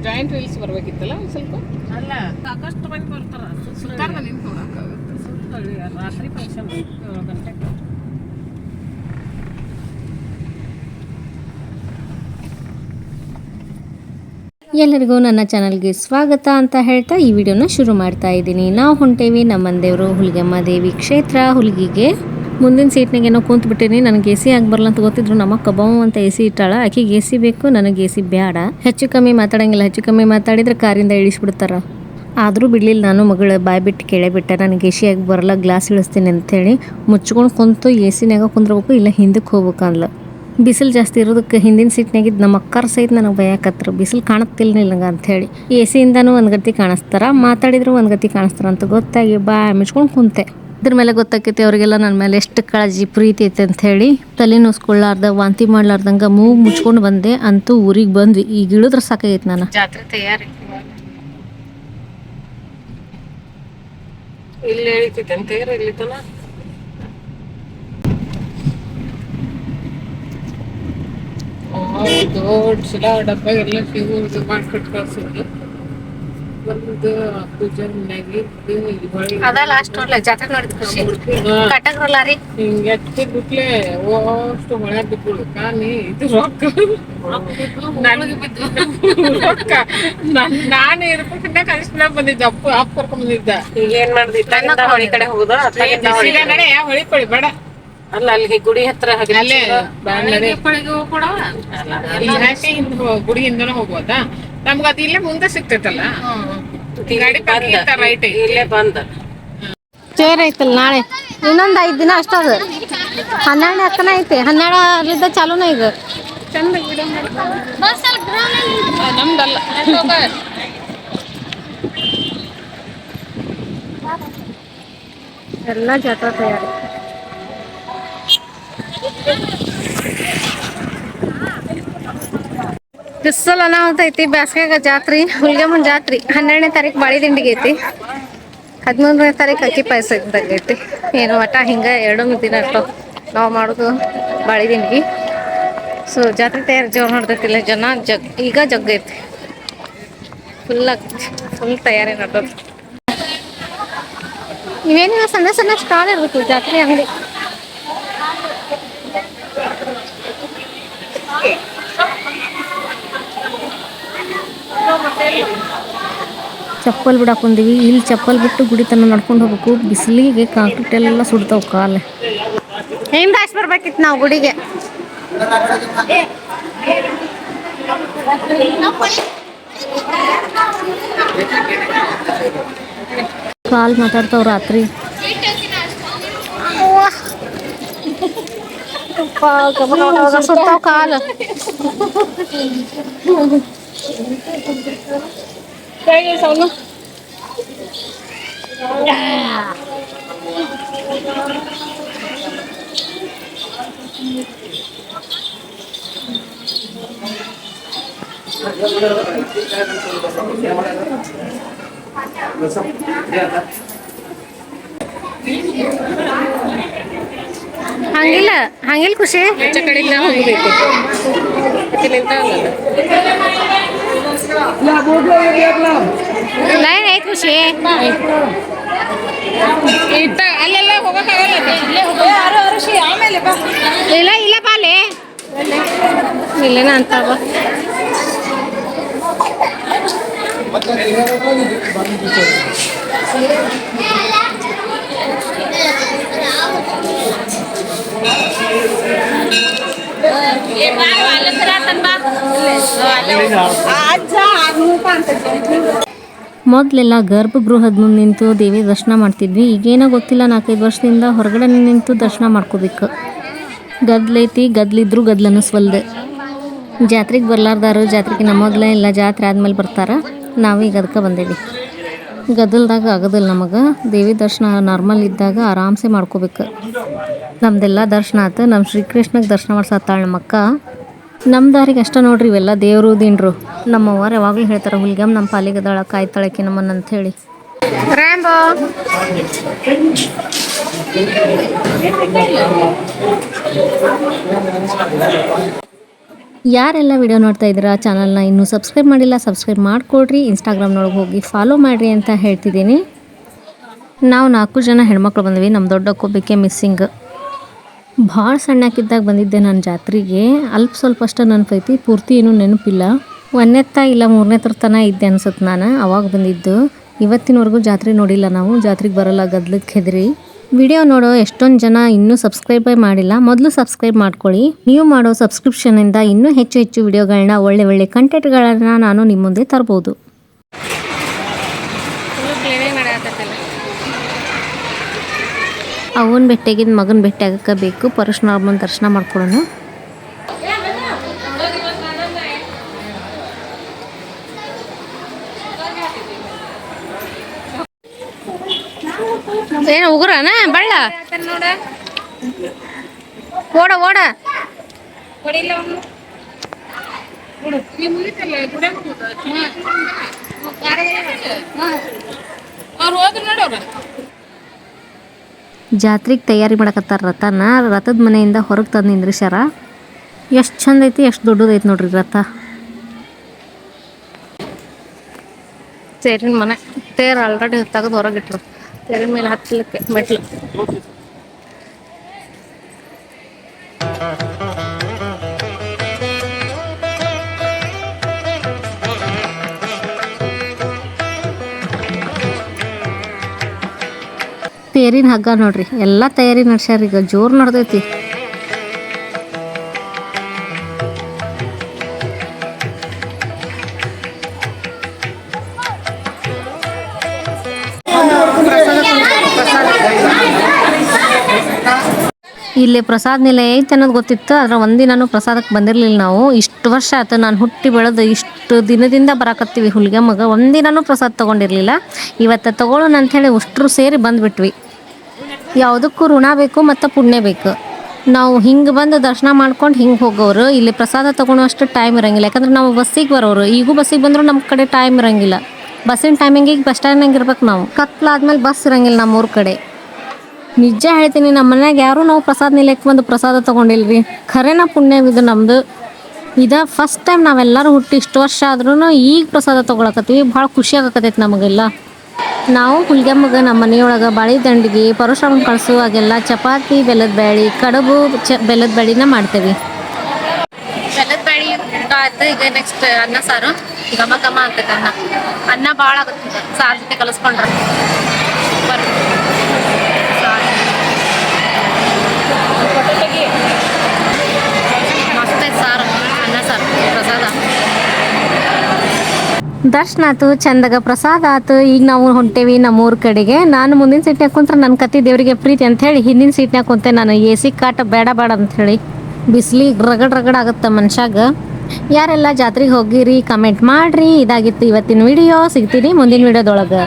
Joint wheels ಬರ್ಬೇಕಿತ್ತಲ್ಲ ಒಂದು ಸ್ವಲ್ಪ. ಅಲ್ಲ ಸಾಕಷ್ಟು ಮಂದಿ ಬರ್ತಾರ. ಸುತ್ತಾರ್ದ ನಿಂತು ನೋಡೋಕ್ಕಾಗುತ್ತೆ. ಸುತ್ತಳಿ ರಾತ್ರಿ ಫಂಕ್ಷನ್ 7 ಗಂಟೆಗೆ. ಎಲ್ಲರಿಗೂ ನನ್ನ ಚಾನಲ್ಗೆ ಸ್ವಾಗತ ಅಂತ ಹೇಳ್ತಾ ಈ ವಿಡಿಯೋನ ಶುರು ಮಾಡ್ತಾ ಇದ್ದೀನಿ. ನಾವು ಹೊಂಟೇವಿ ನಮ್ಮಂದೇವರು ಹುಲಿಗೆಮ್ಮ ದೇವಿ ಕ್ಷೇತ್ರ ಹುಲಿಗಿಗೆ. ಮುಂದಿನ ಸೀಟ್ನಾಗ ಏನೋ ಕೂತ್ಬಿಟ್ಟೀನಿ. ನನಗೆ ಎ ಸಿ ಆಗಿ ಬರಲ್ಲ ಅಂತ ಗೊತ್ತಿದ್ರು ನಮ್ಮ ಕಬ್ಬಾವು ಅಂತ ಎ ಸಿ ಇಟ್ಟಾಳ. ಆಕೆಗೆ ಎ ಸಿ ಬೇಕು, ನನಗೆ ಎ ಸಿ ಬೇಡ. ಹೆಚ್ಚು ಕಮ್ಮಿ ಮಾತಾಡಂಗಿಲ್ಲ. ಹೆಚ್ಚು ಕಮ್ಮಿ ಮಾತಾಡಿದ್ರೆ ಕಾರಿಂದ ಇಳಿಸ್ಬಿಡ್ತಾರ. ಆದರೂ ಬಿಡಲಿಲ್ಲ, ನಾನು ಮಗಳು ಬಾಯ್ ಬಿಟ್ಟು ಕೇಳೇ ಬಿಟ್ಟೆ, ನನಗೆ ಎ ಸಿ ಆಗಿ ಬರಲ್ಲ, ಗ್ಲಾಸ್ ಇಳಿಸ್ತೀನಿ ಅಂಥೇಳಿ. ಮುಚ್ಕೊಂಡು ಕುಂತು ಎ ಸಿನಾಗ ಕುಂದ್ರಬೇಕು, ಇಲ್ಲ ಹಿಂದಕ್ಕೆ ಹೋಗ್ಬೇಕು ಅಂದ್ಲ. ಬಿಸಿಲು ಜಾಸ್ತಿ ಇರೋದಕ್ಕೆ ಹಿಂದಿನ ಸೀಟ್ನಾಗಿದ್ದು ನಮ್ಮ ಅಕ್ಕಾರ ಸಹಿತ ನನಗೆ ಭಯಕತ್ರ, ಬಿಸಿಲು ಕಾಣುತ್ತಿಲ್ಲ ನಿಲ್ಲಂಗೆ ಅಂಥೇಳಿ. ಎ ಸಿಯಿಂದನೂ ಒಂದು ಗತಿ ಕಾಣಿಸ್ತಾರ, ಮಾತಾಡಿದ್ರು ಒಂದು ಗತಿ ಕಾಣಿಸ್ತಾರ ಅಂತ ಗೊತ್ತಾಗಿ ಬಾಯ್ ಮುಚ್ಕೊಂಡು ಕುಂತೆ. ಇದ್ರ ಮೇಲೆ ಗೊತ್ತಾಕೈತಿ ಅವರಿಗೆಲ್ಲ ನನ್ನ ಮೇಲೆ ಎಷ್ಟು ಕಾಳಜಿ ಪ್ರೀತಿ ಐತೆ ಅಂಥೇಳಿ. ತಲೆ ನೋಸ್ಕೊಳ್ಳಾರ್ದ, ವಾಂತಿ ಮಾಡ್ಲಾರ್ದಂಗೆ ಮೂಗು ಮುಚ್ಕೊಂಡು ಬಂದೆ. ಅಂತೂ ಊರಿಗೆ ಬಂದ್ವಿ. ಈಗ ಇಳಿದ್ರೆ ಸಾಕಾಗೈತಿ. ನಾನು ಜಾತ್ರೆ ತಯಾರಿ ಇಲ್ಲಿ ಎಳಿತೈತೆ ಅಂತ ಇಲ್ಲಿತನ. ದೊಡ್ಡ ಚಲ ಡಬ್ಬ ಎಲ್ಲ ಸಿಗೋದು ಮಾಡ್ಕೊಟ್ಟು ಕಳ್ಸೋದು. ಒಂದು ಪೂಜೆ ಮನೆಯಾಗಿ ಅದ ಲಾಸ್ಟ್ ನೋಡ್ಲ ಜಾತ್ರೆ ನೋಡಿದ ಖುಷಿ ಕಟಕ್ರಲ್ಲ ರೀ. ಹಿಂಗೆ ಎತ್ತಿದ ಬಿಟ್ಲೆ ಅಷ್ಟು ಹೊಳೆ ಬಿಟ್ಬಿಡು ಕಾನಿ ಇದು ರೊಕ್ಕ ರೊಕ್ಕ ನಾನು ಇರ್ಬೇಕಂತ ಕನಿಷ್ಠ ಬಂದಿದ್ದೆ. ಅಪ್ಪ ಕರ್ಕೊಂಡ್ ಬಂದಿದ್ದ. ಈಗ ಏನ್ ಮಾಡ್ದಿ? ಹೊಳಿ ಕಡೆ ಹೋಗುದ? ನಡೆ ಹೊಳಿ ಪಳಿ ಬೇಡ. ಅಲ್ಲ ಅಲ್ಲಿಗೆ ಗುಡಿ ಹತ್ರ ಅಲ್ಲೇ ಗುಡಿ ಹಿಂದನ ಹೋಗ್ಬೋದಾ? ನಮ್ಗ ಅದು ಇಲ್ಲೇ ಮುಂದೆ ಸಿಗ್ತೈತಲ್ಲ ಗಾಡಿ ರೈಟ್ ಇಲ್ಲೇ ಬಂದ ಚೇರ್ ಐತಲ್ಲ. ನಾಳೆ ಇನ್ನೊಂದು 5 ದಿನ ಅಷ್ಟದ. 12 ಅಕ್ಕನ ಐತಿ. 12 ಚಾಲೂನ ಈಗ. ಚಂದ ನಮ್ದಲ್ಲ. ಎಲ್ಲ ಜಾತ್ರೆ ತಯಾರಿ. ಬಿಸಲ್ ಅನಾಹುತ ಐತಿ. ಬ್ಯಾಸ್ಗ್ಯಾಗ ಜಾತ್ರಿ, ಹುಲಿಗೆಮ್ಮನ ಜಾತ್ರಿ 12ನೇ ತಾರೀಕು ಬಾಳಿ ದಿಂಡಿಗೆ ಐತಿ. 13ನೇ ತಾರೀಕು ಅಕ್ಕಿ ಪಾಯಸ ಇದ್ದಂಗೈತಿ. ಏನು ಒಟ್ಟ ಹಿಂಗೆ 2 ದಿನ ಇರ್ತಾವ ನಾವು ಮಾಡೋದು ಬಾಳಿ ದಿಂಡಿಗೆ. ಸೊ ಜಾತ್ರೆ ತಯಾರಿ ಜೋರು ನೋಡ್ದೈತಿಲ್ಲ. ಜನ ಈಗ ಜಗ್ಗೈತಿ. ಫುಲ್ ತಯಾರಿ ನಡ್ದದ. ಇವೇನಿಲ್ಲ, ಸಣ್ಣ ಸಣ್ಣ ಸ್ಟಾಲ್ ಇರ್ಬೇಕು ಜಾತ್ರೆ ಅಂಗಡಿ. ಚಪ್ಪಲ್ ಬಿಡಾಕ್ ಬಂದೀವಿ. ಇಲ್ಲಿ ಚಪ್ಪಲ್ ಬಿಟ್ಟು ಗುಡಿ ತನ ನಡ್ಕೊಂಡು ಹೋಗ್ಬೇಕು. ಬಿಸಿಲಿಗೆ ಕಾಂಕ್ರೀಟ್ ಎಲ್ಲ ಸುಡ್ತಾವ ಕಾಲು. ಹೆಂಗ್ ದಾಸ್ ಬರ್ಬೇಕಿತ್ತು ನಾವು ಗುಡಿಗೆ. ಕಾಲ್ ಮಾತಾಡ್ತಾವ ರಾತ್ರಿ. ಸುತ್ತಾವ ಕಾಲು. ಸೌನು ಹಂಗಿಲ್ಲ ಖುಷಿ. ಕಡೆಯಿಂದ ಹೋಗ್ಬೇಕು. ಲೈನ್ ಐತ್ ಖುಷಿ. ಅಲ್ಲೆಲ್ಲ ಹೋಗಕ್ಕಾಗಲ್ಲ. ಇಲ್ಲ ಬಾಲೆ ಇಲ್ಲೇನ ಅಂತಾವ. ಮೊದಲೆಲ್ಲ ಗರ್ಭಗೃಹದ ಮುಂದೆ ನಿಂತು ದೇವಿ ದರ್ಶನ ಮಾಡ್ತಿದ್ವಿ. ಈಗೇನೋ ಗೊತ್ತಿಲ್ಲ, 4-5 ವರ್ಷದಿಂದ ಹೊರಗಡೆ ನಿಂತು ದರ್ಶನ ಮಾಡ್ಕೋಬೇಕು. ಗದ್ಲೈತಿ, ಗದ್ಲಿದ್ರು ಗದ್ಲು ಅನ್ನಿಸ್ವಲ್ದೆ. ಜಾತ್ರೆಗೆ ಬರ್ಲಾರ್ದಾರು ಜಾತ್ರೆಗೆ ನಮ್ಮೊದ್ಲೇ ಇಲ್ಲ, ಜಾತ್ರೆ ಆದ್ಮೇಲೆ ಬರ್ತಾರ. ನಾವೀಗ ಅದಕ್ಕೆ ಬಂದೇವಿ. ಗದ್ದಲ್ದಾಗ ಆಗೋದಿಲ್ಲ ನಮಗೆ. ದೇವಿ ದರ್ಶನ ನಾರ್ಮಲ್ ಇದ್ದಾಗ ಆರಾಮ್ಸೆ ಮಾಡ್ಕೋಬೇಕು. ನಮ್ದೆಲ್ಲ ದರ್ಶನ ಆಯ್ತು. ನಮ್ಮ ಶ್ರೀಕೃಷ್ಣಗೆ ದರ್ಶನ ಮಾಡ್ಸತ್ತಾಳ ನಮ್ಮಕ್ಕ. ನಮ್ಮ ದಾರಿಗೆ ಅಷ್ಟ ನೋಡ್ರಿ ಇವೆಲ್ಲ ದೇವರು ದಿಂಡ್ರು. ನಮ್ಮವ್ವಾರು ಯಾವಾಗಲೂ ಹೇಳ್ತಾರೆ, ಹುಲಿಗೆಮ್ಮ ನಮ್ಮ ಪಾಲಿಗೆ ದಳ ಕಾಯ್ತಾಳಕ್ಕೆ ನಮ್ಮನ್ನ ಅಂಥೇಳಿ. ರ್ಯಾಂಬೋ ಯಾರೆಲ್ಲ ವಿಡಿಯೋ ನೋಡ್ತಾ ಇದ್ದೀರಾ ಚಾನಲ್ನ ಇನ್ನೂ ಸಬ್ಸ್ಕ್ರೈಬ್ ಮಾಡಿಲ್ಲ ಸಬ್ಸ್ಕ್ರೈಬ್ ಮಾಡಿಕೊಡ್ರಿ, ಇನ್ಸ್ಟಾಗ್ರಾಮ್ನೊಳಗೆ ಹೋಗಿ ಫಾಲೋ ಮಾಡಿರಿ ಅಂತ ಹೇಳ್ತಿದ್ದೀನಿ. ನಾವು 4 ಜನ ಹೆಣ್ಮಕ್ಳು ಬಂದ್ವಿ. ನಮ್ಮ ದೊಡ್ಡ ಕೊಬ್ಬಿಕೆ ಮಿಸ್ಸಿಂಗ್. ಭಾಳ ಸಣ್ಣಕ್ಕಿದ್ದಾಗ ಬಂದಿದ್ದೆ ನಾನು ಜಾತ್ರೆಗೆ. ಸ್ವಲ್ಪ ಅಷ್ಟು ನೆನಪೈತಿ, ಪೂರ್ತಿ ಏನೂ ನೆನಪಿಲ್ಲ. 1ನೇತ್ತ ಇಲ್ಲ 3ನೇ ತನ ಇದ್ದೆ ಅನ್ಸುತ್ತೆ ನಾನು ಅವಾಗ ಬಂದಿದ್ದು. ಇವತ್ತಿನವರೆಗೂ ಜಾತ್ರೆ ನೋಡಿಲ್ಲ ನಾವು. ಜಾತ್ರೆಗೆ ಬರಲ್ಲ ಗದ್ಲಕ್ಕೆ ಹೆದರಿ. ವಿಡಿಯೋ ನೋಡೋ ಎಷ್ಟೊಂದು ಜನ ಇನ್ನೂ ಸಬ್ಸ್ಕ್ರೈಬೇ ಮಾಡಿಲ್ಲ. ಮೊದಲು ಸಬ್ಸ್ಕ್ರೈಬ್ ಮಾಡ್ಕೊಳ್ಳಿ. ನೀವು ಮಾಡೋ ಸಬ್ಸ್ಕ್ರಿಪ್ಷನಿಂದ ಇನ್ನೂ ಹೆಚ್ಚು ವಿಡಿಯೋಗಳನ್ನ ಒಳ್ಳೆ ಕಂಟೆಂಟ್ಗಳನ್ನು ನಾನು ನಿಮ್ಮ ಮುಂದೆ ತರ್ಬೋದು. ಅವನ ಬೆಟ್ಟೆಗಿಂದ ಮಗನ ಬೆಟ್ಟೆ ಆಗಕ್ಕೆ ಬೇಕು. ಪರಶುರಾಮನ ದರ್ಶನ ಮಾಡ್ಕೊಳ್ಳೋಣ. ಏನು ಉಗುರನ ಬಳ್ಳ ಓಡ ಓಡ ಜಾತ್ರೆಗೆ ತಯಾರಿ ಮಾಡಕತ್ತಾರ. ರಥದ ಮನೆಯಿಂದ ಹೊರಗೆ ತಂದು ನಿಂದ್ರಿಸ್ಯಾರ. ಎಷ್ಟು ಚಂದ ಐತಿ, ಎಷ್ಟು ದೊಡ್ಡದೈತಿ ನೋಡ್ರಿ ರಥ. ತೇರಿನ ಮನೆ. ತೇರು ಆಲ್ರೆಡಿ ತೆಗೆದು ಹೊರಗಿಟ್ರು. ತೇರಿನ ಮೇಲೆ ಹತ್ತಲಿಕ್ಕೆ ಮೆಟ್ಲು. ತೇರಿನ ಹಗ್ಗ ನೋಡ್ರಿ, ಎಲ್ಲ ತಯಾರಿ ನಡ್ಸ್ಯಾರ. ಈಗ ಜೋರು ನಡ್ದೈತಿ. ಇಲ್ಲಿ ಪ್ರಸಾದ ನಿಲಯ ಐತೆ ಅನ್ನೋದು ಗೊತ್ತಿತ್ತು, ಆದ್ರೆ ಒಂದಿನೂ ಪ್ರಸಾದಕ್ಕೆ ಬಂದಿರಲಿಲ್ಲ ನಾವು. ಇಷ್ಟು ವರ್ಷ ಆಯ್ತು ನಾನು ಹುಟ್ಟಿ ಬೆಳೆದು ಇಷ್ಟು ದಿನದಿಂದ ಬರಾಕತ್ತೀವಿ ಹುಲಿಗೆಮ್ಮಗೆ. ಒಂದಿನೂ ಪ್ರಸಾದ ತೊಗೊಂಡಿರಲಿಲ್ಲ. ಇವತ್ತು ತೊಗೊಳ್ಳೋಣ ಅಂಥೇಳಿ ಅಷ್ಟರು ಸೇರಿ ಬಂದುಬಿಟ್ವಿ. ಯಾವುದಕ್ಕೂ ಋಣ ಬೇಕು ಮತ್ತು ಪುಣ್ಯ ಬೇಕು. ನಾವು ಹಿಂಗೆ ಬಂದು ದರ್ಶನ ಮಾಡ್ಕೊಂಡು ಹಿಂಗೆ ಹೋಗೋರು. ಇಲ್ಲಿ ಪ್ರಸಾದ ತೊಗೊಳೋಷ್ಟು ಟೈಮ್ ಇರೋಂಗಿಲ್ಲ. ಯಾಕಂದ್ರೆ ನಾವು ಬಸ್ಸಿಗೆ ಬರೋರು. ಈಗೂ ಬಸ್ಸಿಗೆ ಬಂದರೂ ನಮ್ಮ ಕಡೆ ಟೈಮ್ ಇರೋಂಗಿಲ್ಲ. ಬಸ್ಸಿನ ಟೈಮಿಂಗಿಗೆ ಬಸ್ ಸ್ಟ್ಯಾಂಡ್ನಾಗ ಇರ್ಬೇಕು ನಾವು. ಕತ್ಲಾದ್ಮೇಲೆ ಬಸ್ ಇರೋಂಗಿಲ್ಲ ನಮ್ಮೂರ ಕಡೆ. ನಿಜ ಹೇಳ್ತೀನಿ, ನಮ್ಮ ಮನ್ಯಾಗ ಯಾರೂ ನಾವು ಪ್ರಸಾದ ನಿಲಯಕ್ಕೆ ಬಂದು ಪ್ರಸಾದ ತೊಗೊಂಡಿಲ್ರಿ. ಖರೇನ ಪುಣ್ಯವಿದು ನಮ್ಮದು. ಇದು ಫಸ್ಟ್ ಟೈಮ್ ನಾವೆಲ್ಲರೂ ಹುಟ್ಟಿ ಇಷ್ಟು ವರ್ಷ ಆದ್ರೂ ಈಗ ಪ್ರಸಾದ ತೊಗೊಳಕತ್ತೀವಿ. ಭಾಳ ಖುಷಿ ಆಗಕತ್ತೈತೆ ನಮಗೆಲ್ಲ. ನಾವು ಹುಲಿಗೆಮ್ಮಗೆ ನಮ್ಮ ಮನೆಯೊಳಗೆ ಬಾಳೆ ದಂಡಿಗೆ ಪರಶುರಾಮನ ಕಳಿಸುವಾಗೆಲ್ಲ ಚಪಾತಿ, ಬೆಲ್ಲದ ಬ್ಯಾಳಿ, ಕಡುಬು, ಬೆಲ್ಲದ ಬ್ಯಾಳಿನ ಮಾಡ್ತೇವೆ. ಬೆಲ್ಲದ ಬ್ಯಾಳಿ ಊಟ ಆಯ್ತು. ಈಗ ನೆಕ್ಸ್ಟ್ ಅನ್ನ ಸಾರು. ಘಮ ಘಮ ಅಂತೈತೆ ಅನ್ನ. ಅನ್ನ ಭಾಳ ಆಗುತ್ತೆ ಸಾರು ಜೊತೆ ಕಲಿಸ್ಕೊಂಡ್ರೆ. ಮಸ್ತೈತೆ ಸಾರು, ಅನ್ನ ಸಾರು, ಪ್ರಸಾದ. ದರ್ಶನ ಆಯ್ತು, ಚಂದಾಗ ಪ್ರಸಾದ ಆಯ್ತು. ಈಗ ನಾವು ಹೊಂಟೇವಿ ನಮ್ಮೂರ ಕಡೆಗೆ. ನಾನು ಮುಂದಿನ ಸೀಟ್ನಾಗ ಕುಂತ್ರೆ ನನ್ನ ಕತ್ತಿ ದೇವರಿಗೆ ಪ್ರೀತಿ ಅಂಥೇಳಿ ಹಿಂದಿನ ಸೀಟ್ನಾಗ ಕುಂತೆ. ನಾನು AC ಕಾಟ ಬೇಡ ಅಂಥೇಳಿ. ಬಿಸಿಲಿಗೆ ರಗಡ್ ಆಗುತ್ತೆ ಮನುಷ್ಯಾಗ. ಯಾರೆಲ್ಲ ಜಾತ್ರೆಗೆ ಹೋಗಿರಿ ಕಮೆಂಟ್ ಮಾಡಿರಿ. ಇದಾಗಿತ್ತು ಇವತ್ತಿನ ವಿಡಿಯೋ. ಸಿಗ್ತೀನಿ ಮುಂದಿನ ವಿಡಿಯೋದೊಳಗೆ.